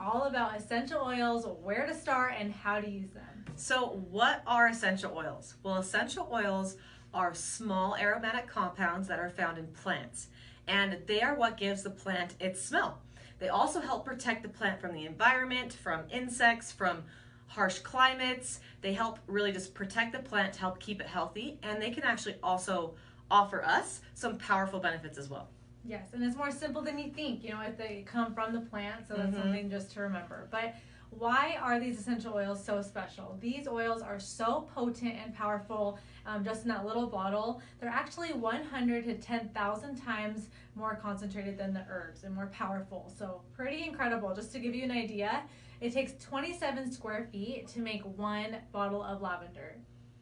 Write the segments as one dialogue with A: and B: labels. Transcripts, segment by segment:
A: all about essential oils, where to start, and how to use them.
B: So what are essential oils? Well, essential oils are small aromatic compounds that are found in plants, and they are what gives the plant its smell. They also help protect the plant from the environment, from insects, from harsh climates. They help really just protect the plant to help keep it healthy, and they can actually also offer us some powerful benefits as well.
A: Yes, and it's more simple than you think, if they come from the plant, so that's something just to remember. But why are these essential oils so special? These oils are so potent and powerful, just in that little bottle. They're actually 100 to 10,000 times more concentrated than the herbs and more powerful. So pretty incredible. Just to give you an idea, it takes 27 square feet to make one bottle of lavender.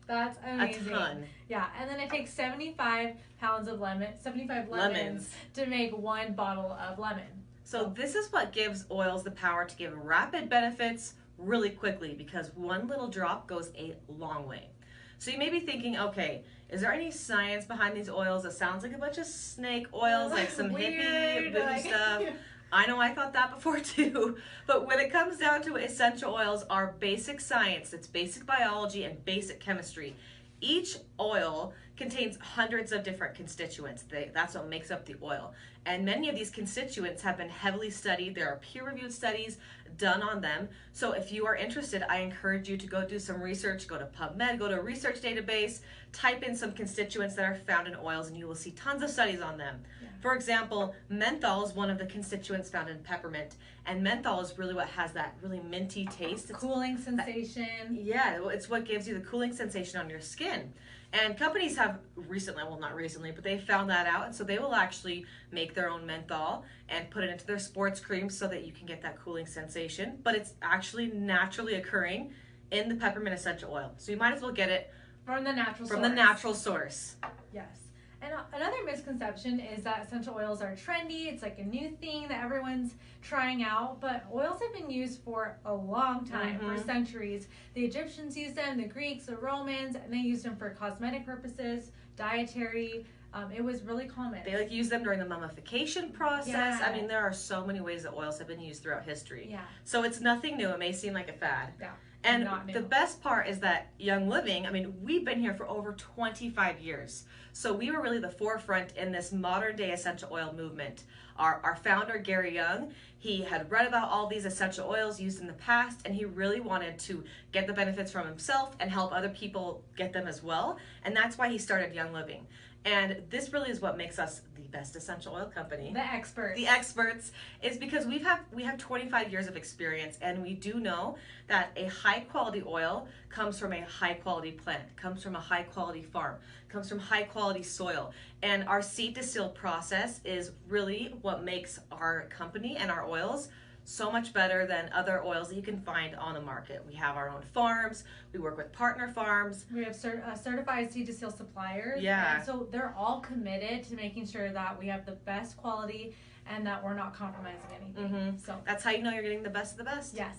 A: That's amazing.
B: A ton.
A: Yeah, and then it takes 75 lemons to make one bottle of lemon.
B: So this is what gives oils the power to give rapid benefits really quickly, because one little drop goes a long way. So you may be thinking, okay, is there any science behind these oils? It sounds like a bunch of snake oils, like some hippie voodoo stuff. I know I thought that before too, but when it comes down to it, essential oils are basic science. It's basic biology and basic chemistry. Each oil contains hundreds of different constituents. That's what makes up the oil. And many of these constituents have been heavily studied. There are peer-reviewed studies done on them. So if you are interested, I encourage you to go do some research, go to PubMed, go to a research database, type in some constituents that are found in oils, and you will see tons of studies on them. Yeah. For example, menthol is one of the constituents found in peppermint, and menthol is really what has that really minty taste. It's
A: cooling sensation.
B: It's what gives you the cooling sensation on your skin. And companies have recently, well, not recently, but they found that out, and so they will actually make their own menthol and put it into their sports creams so that you can get that cooling sensation. But it's actually naturally occurring in the peppermint essential oil, so you might as well get it
A: from the natural
B: source.
A: Yes. And another misconception is that essential oils are trendy. It's like a new thing that everyone's trying out, but oils have been used for a long time, for centuries. The Egyptians used them, the Greeks, the Romans, and they used them for cosmetic purposes, dietary. It was really common.
B: They use them during the mummification process. Yeah. I mean, there are so many ways that oils have been used throughout history.
A: Yeah.
B: So it's nothing new. It may seem like a fad.
A: Yeah.
B: And the best part is that Young Living, I mean, we've been here for over 25 years. So we were really the forefront in this modern day essential oil movement. Our founder, Gary Young, he had read about all these essential oils used in the past, and he really wanted to get the benefits from himself and help other people get them as well. And that's why he started Young Living. And this really is what makes us the best essential oil company.
A: The experts.
B: The experts is because we have 25 years of experience, and we do know that a high quality oil comes from a high quality plant, comes from a high quality farm, comes from high quality soil. And our seed to seal process is really what makes our company and our oils so much better than other oils that you can find on the market. We have our own farms. We work with partner farms.
A: We have certified seed to seal suppliers.
B: Yeah.
A: And so they're all committed to making sure that we have the best quality and that we're not compromising anything. So
B: that's how you know you're getting the best of the best.
A: Yes.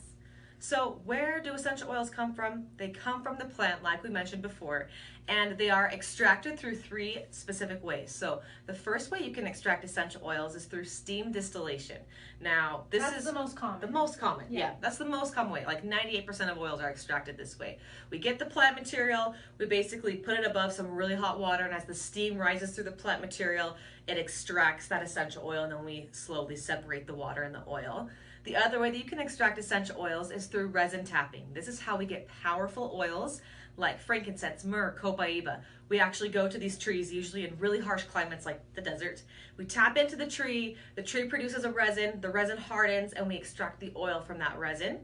B: So where do essential oils come from? They come from the plant, like we mentioned before, and they are extracted through 3 specific ways. So the first way you can extract essential oils is through steam distillation. Now,
A: that's the most common.
B: The most common, yeah. That's the most common way. Like 98% of oils are extracted this way. We get the plant material, we basically put it above some really hot water, and as the steam rises through the plant material, it extracts that essential oil, and then we slowly separate the water and the oil. The other way that you can extract essential oils is through resin tapping. This is how we get powerful oils like frankincense, myrrh, copaiba. We actually go to these trees, usually in really harsh climates like the desert. We tap into the tree produces a resin, the resin hardens, and we extract the oil from that resin.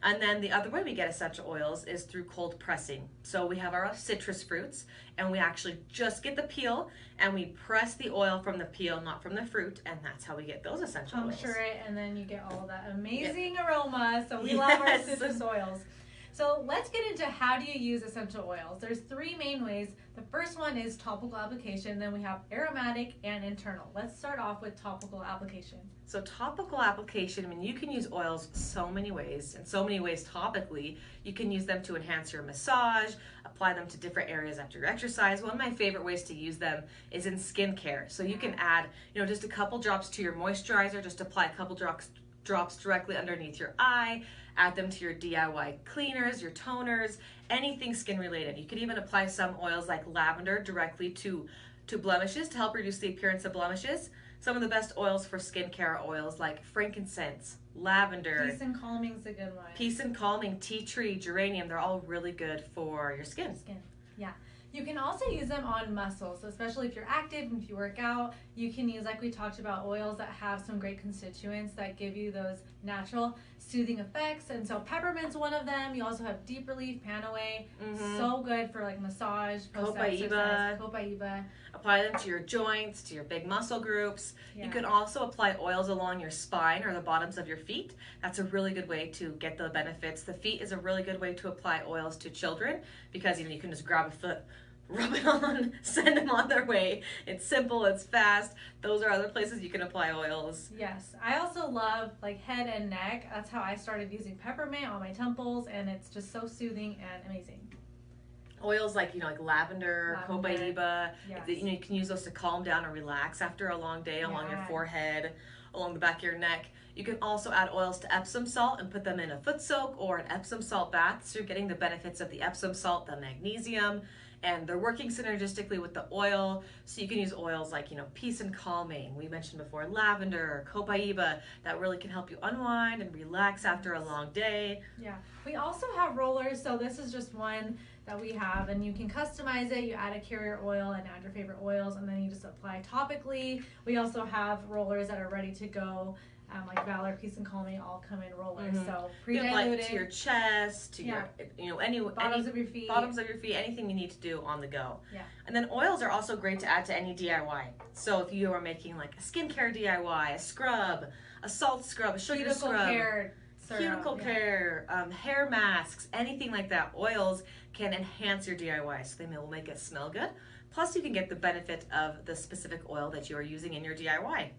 B: And then the other way we get essential oils is through cold pressing. So we have our citrus fruits, and we actually just get the peel, and we press the oil from the peel, not from the fruit, and that's how we get those essential oils.
A: Puncture it, and then you get all that amazing aroma. So we love our citrus oils. So let's get into how do you use essential oils. There's 3 main ways. The first one is topical application, then we have aromatic and internal. Let's start off with topical application.
B: So topical application, I mean, you can use oils so many ways, and so many ways topically. You can use them to enhance your massage, apply them to different areas after your exercise. One of my favorite ways to use them is in skincare. So you can add, just a couple drops to your moisturizer, just apply a couple drops drops directly underneath your eye. Add them to your DIY cleaners, your toners, anything skin related. You could even apply some oils like lavender directly to blemishes to help reduce the appearance of blemishes. Some of the best oils for skincare are oils like frankincense, lavender.
A: Peace and Calming's a good one.
B: Peace and Calming, tea tree, geranium, they're all really good for your skin.
A: Yeah. You can also use them on muscles, so especially if you're active and if you work out, you can use, like we talked about, oils that have some great constituents that give you those natural soothing effects. And so peppermint's one of them. You also have deep relief, Panaway, so good for like massage, post-exercise, Copaiba.
B: Apply them to your joints, to your big muscle groups.
A: Yeah.
B: You can also apply oils along your spine or the bottoms of your feet. That's a really good way to get the benefits. The feet is a really good way to apply oils to children because you can just grab a foot, rub it on, send them on their way. It's simple, it's fast. Those are other places you can apply oils.
A: Yes. I also love like head and neck. That's how I started using peppermint on my temples, and it's just so soothing and amazing.
B: Oils like, like lavender, Copaiba,
A: yes.
B: You can use those to calm down or relax after a long day along your forehead, along the back of your neck. You can also add oils to Epsom salt and put them in a foot soak or an Epsom salt bath. So you're getting the benefits of the Epsom salt, the magnesium, and they're working synergistically with the oil. So you can use oils like, Peace and Calming. We mentioned before lavender, Copaiba, that really can help you unwind and relax after a long day.
A: Yeah. We also have rollers. So this is just one that we have, and you can customize it. You add a carrier oil and add your favorite oils, and then you just apply topically. We also have rollers that are ready to go. Like Valor, Peace and Calming all come in rollers. So pre-diluted.
B: To your chest, to your,
A: bottoms of your feet.
B: Bottoms of your feet, anything you need to do on the go.
A: Yeah.
B: And then oils are also great to add to any DIY. So if you are making like a skincare DIY, a scrub, a salt scrub, a sugar scrub, cuticle care, hair masks, anything like that, oils can enhance your DIY. So they will make it smell good. Plus you can get the benefit of the specific oil that you are using in your DIY.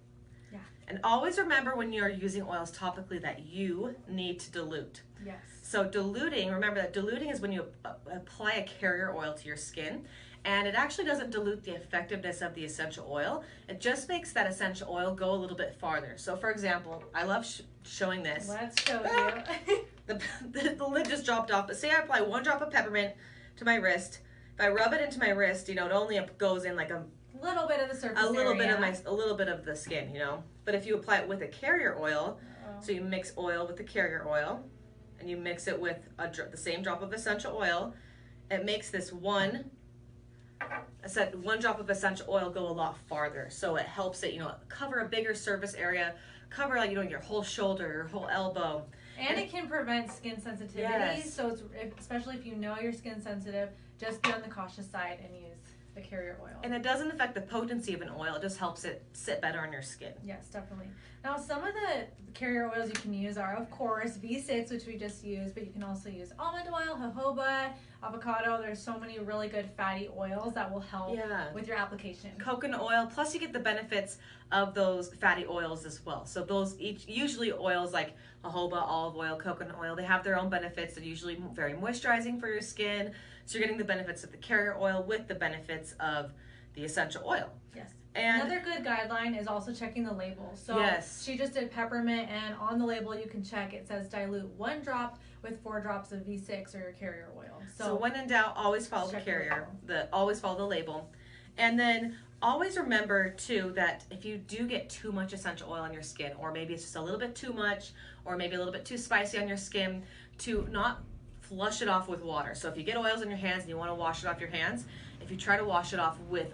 B: And always remember when you're using oils topically that you need to dilute.
A: Yes.
B: So diluting, remember that diluting is when you apply a carrier oil to your skin, and it actually doesn't dilute the effectiveness of the essential oil. It just makes that essential oil go a little bit farther. So for example, I love showing this.
A: Let's show you.
B: the lid just dropped off, but say I apply 1 drop of peppermint to my wrist. If I rub it into my wrist, it only goes in like a
A: little bit of the surface
B: a little
A: area.
B: bit of the skin, But if you apply it with a carrier oil, so you mix oil with the carrier oil, and you mix it with the same drop of essential oil, it makes this one drop of essential oil go a lot farther. So it helps it, cover a bigger surface area, cover your whole shoulder, your whole elbow.
A: And it can prevent skin sensitivity.
B: Yes.
A: So it's, especially if you know you're skin sensitive, just be on the cautious side and use the carrier oil.
B: And it doesn't affect the potency of an oil, it just helps it sit better on your skin.
A: Yes, definitely. Now some of the carrier oils you can use are, of course, V6, which we just used, but you can also use almond oil, jojoba, avocado. There's so many really good fatty oils that will help with your application.
B: Coconut oil, plus you get the benefits of those fatty oils as well. So those usually oils like jojoba, olive oil, coconut oil, they have their own benefits. They're usually very moisturizing for your skin. So you're getting the benefits of the carrier oil with the benefits of the essential oil.
A: Yes.
B: And
A: another good guideline is also checking the label. So she just did peppermint, and on the label you can check, it says dilute 1 drop with 4 drops of V6 or your carrier oil.
B: So when in doubt, always follow the carrier, always follow the label. And then always remember too that if you do get too much essential oil on your skin, or maybe it's just a little bit too much, or maybe a little bit too spicy on your skin, to not flush it off with water. So if you get oils in your hands and you want to wash it off your hands, if you try to wash it off with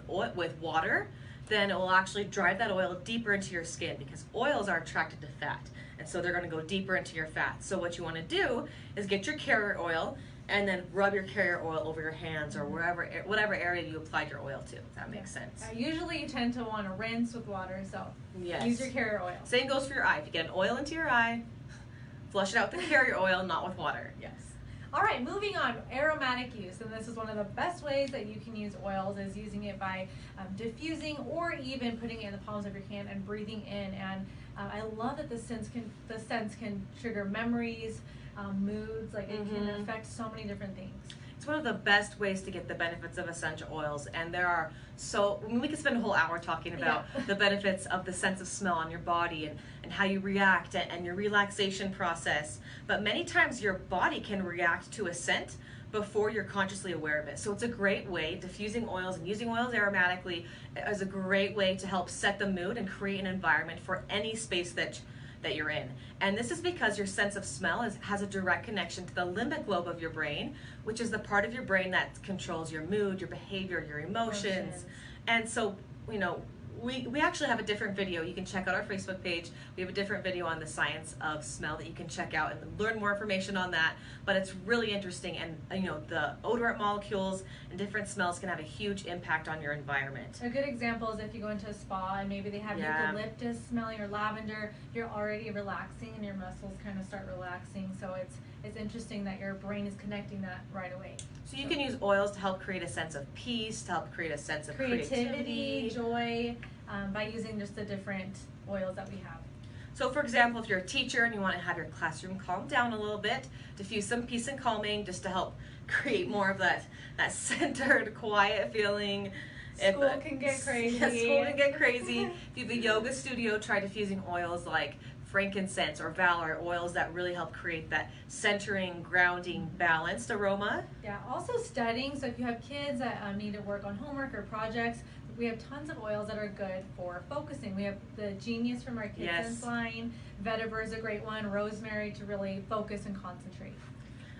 B: water, then it will actually drive that oil deeper into your skin, because oils are attracted to fat, and so they're going to go deeper into your fat. So what you want to do is get your carrier oil and then rub your carrier oil over your hands or whatever area you applied your oil to, if that makes sense.
A: Usually you tend to want to rinse with water, so use your carrier oil.
B: Same goes for your eye. If you get an oil into your eye, flush it out with the carrier oil, not with water.
A: Yes. All right, moving on, aromatic use, and this is one of the best ways that you can use oils, is using it by diffusing or even putting it in the palms of your hand and breathing in. And I love that the scents can trigger memories, moods, like it can affect so many different things.
B: It's one of the best ways to get the benefits of essential oils, and there are we could spend a whole hour talking about the benefits of the sense of smell on your body and how you react and your relaxation process. But many times your body can react to a scent before you're consciously aware of it. So it's a great way, diffusing oils and using oils aromatically is a great way to help set the mood and create an environment for any space that you're in. And this is because your sense of smell has a direct connection to the limbic lobe of your brain, which is the part of your brain that controls your mood, your behavior, your emotions. And so, you know, we actually have a different video. You can check out our Facebook page. We have a different video on the science of smell that you can check out and learn more information on that. But it's really interesting, and you know, the odorant molecules and different smells can have a huge impact on your environment.
A: A good example is if you go into a spa and maybe they have eucalyptus smelling or lavender, you're already relaxing and your muscles kind of start relaxing. So it's interesting that your brain is connecting that right away.
B: So you can use oils to help create a sense of peace, to help create a sense of creativity,
A: joy, by using just the different oils that we have.
B: So for example, if you're a teacher and you want to have your classroom calm down a little bit, diffuse some peace and calming just to help create more of that centered, quiet feeling.
A: School can get crazy.
B: Yeah, school can get crazy. If you have a yoga studio, try diffusing oils like frankincense or valor, oils that really help create that centering, grounding, balanced aroma.
A: Yeah, also studying. So if you have kids that need to work on homework or projects, we have tons of oils that are good for focusing. We have the Genius from our Kids Sense line. Vetiver is a great one. Rosemary to really focus and concentrate.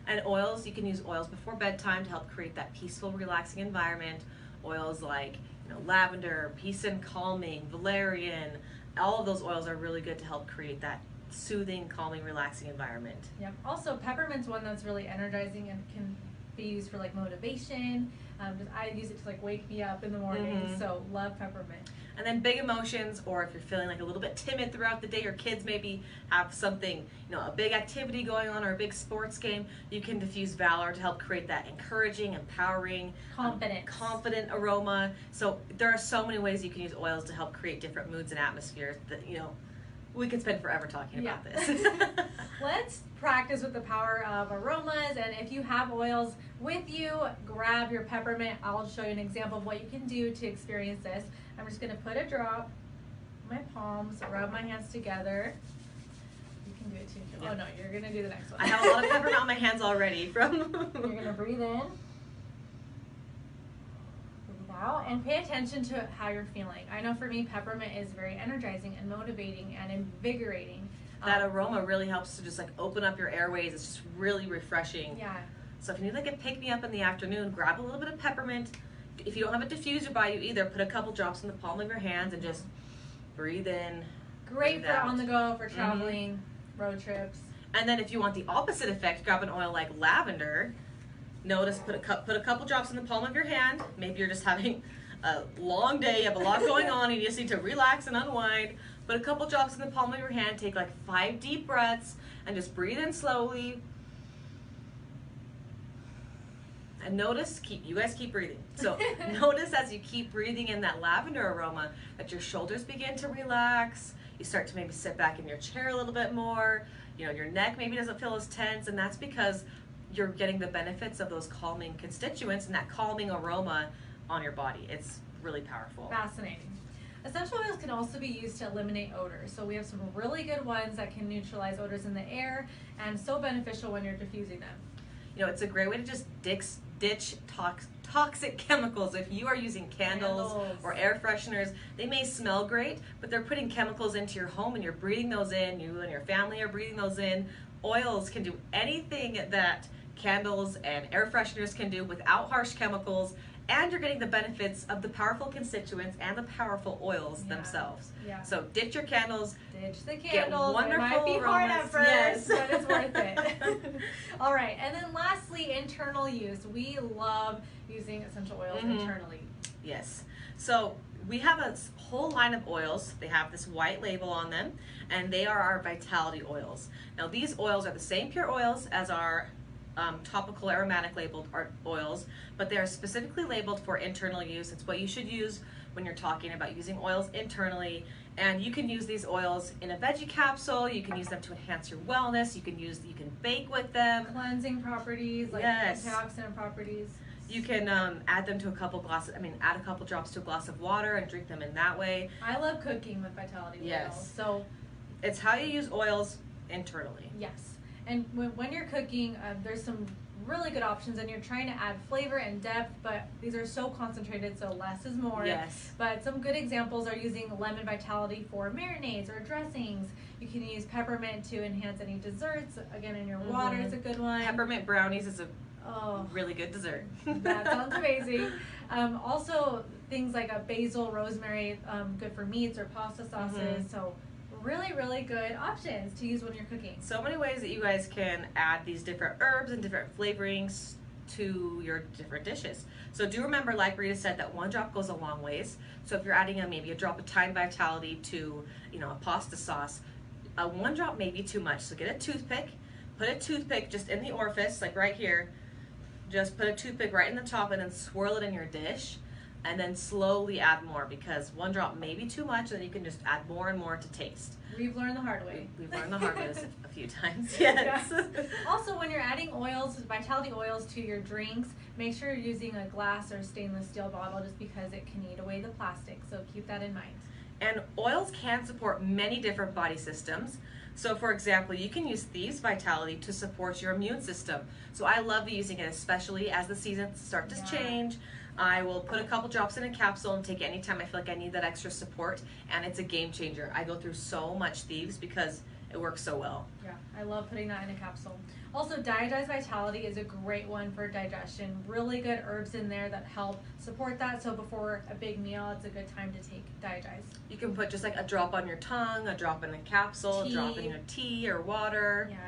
B: And oils, you can use oils before bedtime to help create that peaceful, relaxing environment. Oils like, you know, lavender, peace and calming, valerian. All of those oils are really good to help create that soothing, calming, relaxing environment.
A: Yep. Also, peppermint's one that's really energizing and can be used for like motivation. I use it to like wake me up in the morning. So love peppermint.
B: And then big emotions, or if you're feeling like a little bit timid throughout the day, your kids maybe have something, you know, a big activity going on or a big sports game, you can diffuse Valor to help create that encouraging, empowering, confident aroma. So there are so many ways you can use oils to help create different moods and atmospheres that, you know, we could spend forever talking about this.
A: Let's practice with the power of aromas, and if you have oils with you, grab your peppermint. I'll show you an example of what you can do to experience this. I'm just going to put a drop in my palms, rub my hands together. You can do it too. Oh no, you're going to do the next one.
B: I have a lot of peppermint on my hands already.
A: You're going to breathe in. Out and pay attention to how you're feeling. I know for me, peppermint is very energizing and motivating and invigorating.
B: That aroma really helps to just like open up your airways. It's just really refreshing.
A: Yeah.
B: So if you need like a pick-me-up in the afternoon, grab a little bit of peppermint. If you don't have a diffuser by you either, put a couple drops in the palm of your hands and just breathe in.
A: Great for on the go, for traveling, road trips.
B: And then if you want the opposite effect, grab an oil like lavender. Notice, put a couple drops in the palm of your hand. Maybe you're just having a long day, you have a lot going on, and you just need to relax and unwind. Put a couple drops in the palm of your hand, take like 5 deep breaths, and just breathe in slowly. And notice, you guys keep breathing. So notice as you keep breathing in that lavender aroma that your shoulders begin to relax. You start to maybe sit back in your chair a little bit more. You know, your neck maybe doesn't feel as tense, and that's because you're getting the benefits of those calming constituents and that calming aroma on your body. It's really powerful.
A: Fascinating. Essential oils can also be used to eliminate odors. So we have some really good ones that can neutralize odors in the air and so beneficial when you're diffusing them.
B: You know, it's a great way to just ditch toxic chemicals. If you are using candles or air fresheners, they may smell great, but they're putting chemicals into your home and you're breathing those in. You and your family are breathing those in. Oils can do anything that candles and air fresheners can do without harsh chemicals, and you're getting the benefits of the powerful constituents and the powerful oils themselves.
A: Yeah.
B: So ditch your candles.
A: Ditch the candles.
B: Get wonderful
A: it might be
B: aromas.
A: hard at first,
B: yes.
A: but it's worth it. All right, and then lastly, internal use. We love using essential oils internally.
B: Yes. So we have a whole line of oils. They have this white label on them, and they are our vitality oils. Now these oils are the same pure oils as our topical aromatic labeled oils, but they are specifically labeled for internal use. It's what you should use when you're talking about using oils internally. And you can use these oils in a veggie capsule. You can use them to enhance your wellness. You can bake with them.
A: Cleansing properties, like
B: Yes.
A: antioxidant properties.
B: You can add them to add a couple drops to a glass of water and drink them in that way.
A: I love cooking with Vitality
B: Yes.
A: oils. So
B: It's how you use oils internally.
A: yes, and when you're cooking, there's some really good options, and you're trying to add flavor and depth, but these are so concentrated, so less is more.
B: Yes.
A: But some good examples are using lemon Vitality for marinades or dressings. You can use peppermint to enhance any desserts. Again, in your water is a good one.
B: Peppermint brownies is a
A: Oh,
B: really good dessert.
A: that sounds amazing. Also, things like a basil, rosemary, good for meats or pasta sauces. So really, really good options to use when you're cooking.
B: So many ways that you guys can add these different herbs and different flavorings to your different dishes. So do remember, like Rita said, that one drop goes a long ways. So if you're adding maybe a drop of thyme Vitality to, a pasta sauce, one drop may be too much. So get a toothpick, put a toothpick just in the orifice, like right here. Just put a toothpick right in the top and then swirl it in your dish, and then slowly add more, because one drop may be too much, and then you can just add more and more to taste.
A: We've learned the hard way.
B: We've learned the hard way a few times. Yes.
A: Also, when you're adding oils, Vitality oils to your drinks, make sure you're using a glass or stainless steel bottle, just because it can eat away the plastic. So keep that in mind.
B: And oils can support many different body systems. So for example, you can use Thieves Vitality to support your immune system. So I love using it, especially as the seasons start to change. I will put a couple drops in a capsule and take it anytime I feel like I need that extra support, and it's a game changer. I go through so much Thieves because it works so well.
A: Yeah, I love putting that in a capsule. Also, Dietized Vitality is a great one for digestion. Really good herbs in there that help support that. So before a big meal, it's a good time to take Dietized.
B: You can put just like a drop on your tongue, a drop in a capsule, a drop in your tea or water.
A: Yeah.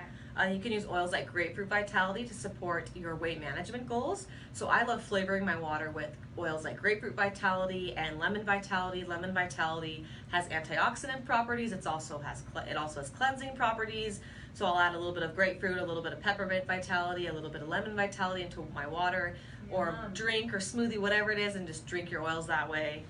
B: You can use oils like Grapefruit Vitality to support your weight management goals. So I love flavoring my water with oils like Grapefruit Vitality and Lemon Vitality. Lemon Vitality has antioxidant properties. It also has cleansing properties. So I'll add a little bit of grapefruit, a little bit of peppermint Vitality, a little bit of lemon Vitality into my water, or drink or smoothie, whatever it is, and just drink your oils that way.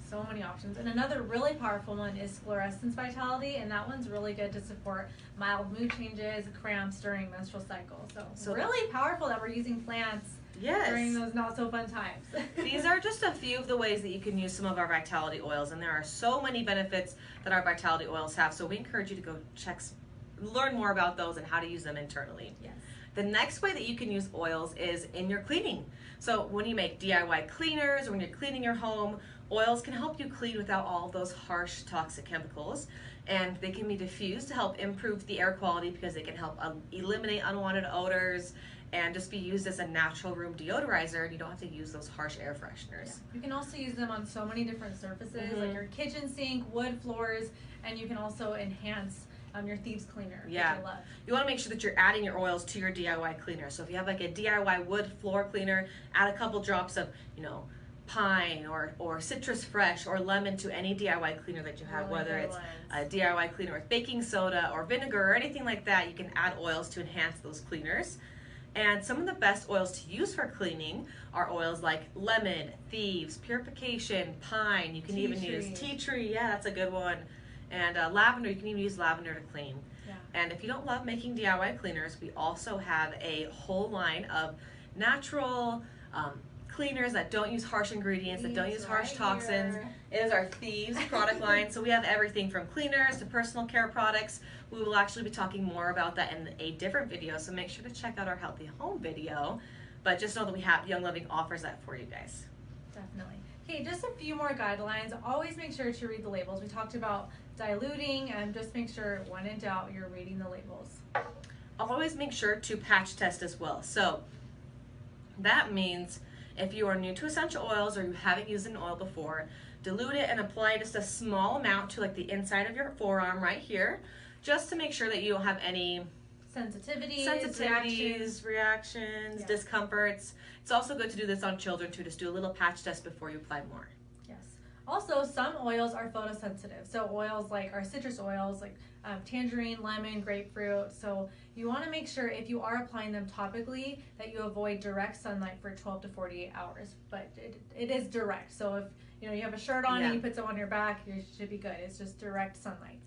A: So many options. And another really powerful one is Fluorescence Vitality, and that one's really good to support mild mood changes, cramps during menstrual cycle. So really powerful that we're using plants during those not so fun times.
B: These are just a few of the ways that you can use some of our Vitality oils, and there are so many benefits that our Vitality oils have. So we encourage you to go learn more about those and how to use them internally.
A: Yes.
B: The next way that you can use oils is in your cleaning. So when you make DIY cleaners or when you're cleaning your home, oils can help you clean without all of those harsh toxic chemicals, and they can be diffused to help improve the air quality, because they can help eliminate unwanted odors and just be used as a natural room deodorizer, and you don't have to use those harsh air fresheners.
A: Yeah. You can also use them on so many different surfaces, like your kitchen sink, wood floors, and you can also enhance your Thieves cleaner, which I love.
B: You want to make sure that you're adding your oils to your DIY cleaner. So if you have like a DIY wood floor cleaner, add a couple drops of, pine or citrus fresh or lemon to any DIY cleaner that you have, whether it's a DIY cleaner with baking soda or vinegar or anything like that. You can add oils to enhance those cleaners. And some of the best oils to use for cleaning are oils like lemon, Thieves, Purification, pine. You can even use tea tree. Yeah, that's a good one. And lavender, you can even use lavender to clean.
A: Yeah.
B: And if you don't love making DIY cleaners, we also have a whole line of natural cleaners that don't use harsh ingredients, that don't use harsh toxins. It is our Thieves product line. So we have everything from cleaners to personal care products. We will actually be talking more about that in a different video, so make sure to check out our Healthy Home video. But just know that we have Young Living offers that for you guys.
A: Definitely. Okay, just a few more guidelines. Always make sure to read the labels. We talked about diluting, and just make sure, when in doubt, you're reading the labels.
B: Always make sure to patch test as well. So that means if you are new to essential oils or you haven't used an oil before, dilute it and apply just a small amount to like the inside of your forearm right here, just to make sure that you don't have any sensitivities, reactions, discomforts. It's also good to do this on children too. Just do a little patch test before you apply more.
A: Yes. Also, some oils are photosensitive. So oils like our citrus oils, like tangerine, lemon, grapefruit. So you want to make sure if you are applying them topically that you avoid direct sunlight for 12 to 48 hours. But it is direct. So if you have a shirt on and you put some on your back, you should be good. It's just direct sunlight.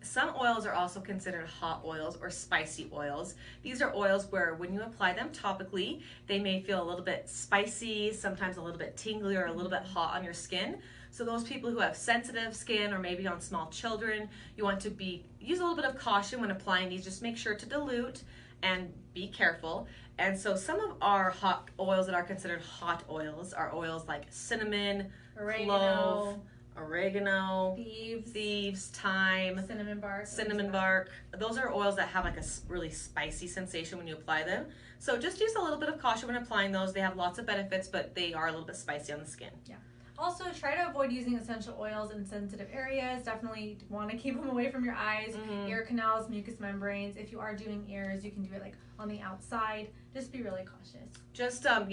B: Some oils are also considered hot oils or spicy oils. These are oils where when you apply them topically, they may feel a little bit spicy, sometimes a little bit tingly or a little bit hot on your skin. So those people who have sensitive skin or maybe on small children, you want to use a little bit of caution when applying these. Just make sure to dilute and be careful. And so some of our hot oils that are considered hot oils are oils like cinnamon, clove, oregano, thieves, thyme, cinnamon bark. Those are oils that have like a really spicy sensation when you apply them. So just use a little bit of caution when applying those. They have lots of benefits, but they are a little bit spicy on the skin.
A: Yeah. Also, try to avoid using essential oils in sensitive areas. Definitely want to keep them away from your eyes, ear canals, mucous membranes. If you are doing ears, you can do it like on the outside. Just be really cautious.
B: Just, so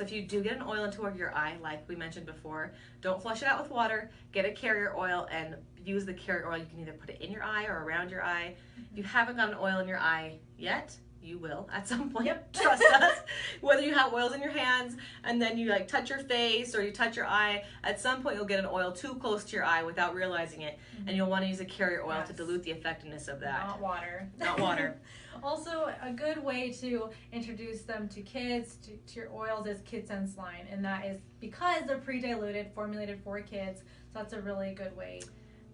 B: if you do get an oil into your eye, like we mentioned before, don't flush it out with water. Get a carrier oil and use the carrier oil. You can either put it in your eye or around your eye. If you haven't got an oil in your eye yet, you will at some point.
A: Yep.
B: Trust us. Whether you have oils in your hands and then you like touch your face or you touch your eye, at some point you'll get an oil too close to your eye without realizing it, and you'll want to use a carrier oil to dilute the effectiveness of that.
A: Not water.
B: Not water.
A: Also, a good way to introduce them to kids, to your oils, is KidSense line, and that is because they're pre-diluted, formulated for kids, so that's a really good way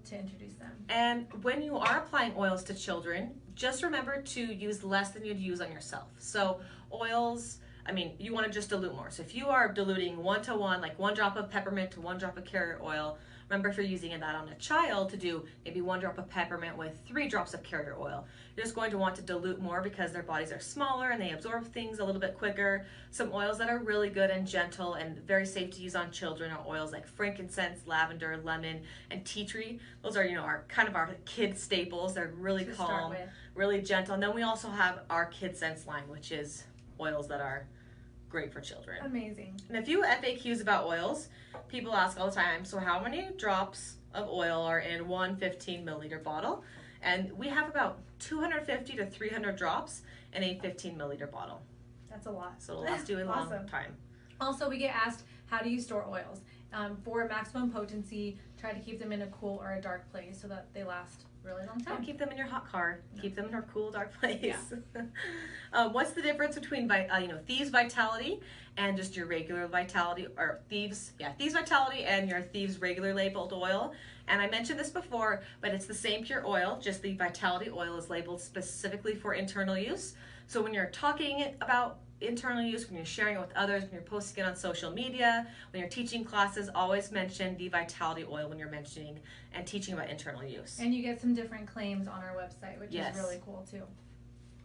A: to introduce them.
B: And when you are applying oils to children, just remember to use less than you'd use on yourself. So oils, you want to just dilute more. So if you are diluting 1-to-1, like 1 drop of peppermint to 1 drop of carrier oil, remember if you're using that on a child to do maybe 1 drop of peppermint with 3 drops of carrier oil. You're just going to want to dilute more because their bodies are smaller and they absorb things a little bit quicker. Some oils that are really good and gentle and very safe to use on children are oils like frankincense, lavender, lemon, and tea tree. Those are, our kid staples. They're really calm, really gentle. And then we also have our KidSense line, which is oils that are great for children.
A: Amazing.
B: And a few FAQs about oils. People ask all the time, so how many drops of oil are in one 15 milliliter bottle? And we have about 250 to 300 drops in a 15 milliliter bottle.
A: That's a lot.
B: So it'll last you a long time.
A: Also, we get asked, how do you store oils? For maximum potency, try to keep them in a cool or a dark place so that they last a really long time.
B: Don't keep them in your hot car. No. Keep them in a cool, dark place.
A: Yeah.
B: What's the difference between Thieves Vitality and just your regular Vitality, or Thieves Vitality and your Thieves regular labeled oil? And I mentioned this before, but it's the same pure oil, just the Vitality oil is labeled specifically for internal use. So when you're talking about internal use, when you're sharing it with others, when you're posting it on social media, when you're teaching classes, always mention the Vitality oil when you're mentioning and teaching about internal use.
A: And you get some different claims on our website, which is really cool too.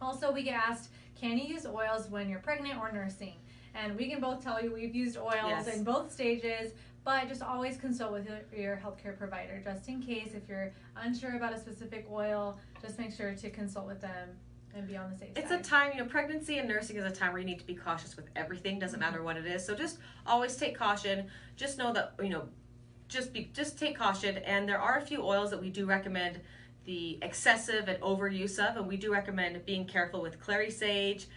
A: Also, we get asked, can you use oils when you're pregnant or nursing? And we can both tell you we've used oils in both stages, but just always consult with your healthcare provider just in case. If you're unsure about a specific oil, just make sure to consult with them and be on the safe side.
B: It's a time, pregnancy and nursing is a time where you need to be cautious with everything, doesn't matter what it is. So just always take caution. Just know that, just take caution. And there are a few oils that we do recommend the excessive and overuse of, and we do recommend being careful with clary sage,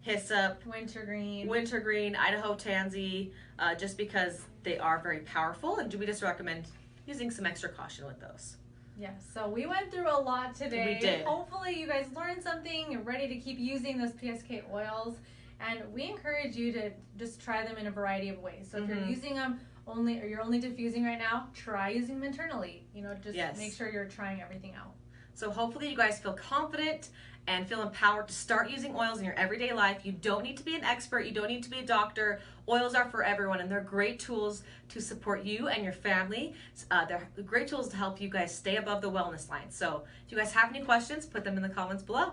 B: hyssop, wintergreen, Idaho tansy, just because they are very powerful, and we just recommend using some extra caution with those.
A: Yes, so we went through a lot today.
B: We did.
A: Hopefully you guys learned something and ready to keep using those PSK oils, and we encourage you to just try them in a variety of ways. So if you're using them you're only diffusing right now, try using them internally. Just make sure you're trying everything out.
B: So hopefully you guys feel confident and feel empowered to start using oils in your everyday life. You don't need to be an expert. You don't need to be a doctor. Oils are for everyone, and they're great tools to support you and your family. They're great tools to help you guys stay above the wellness line. So if you guys have any questions, put them in the comments below.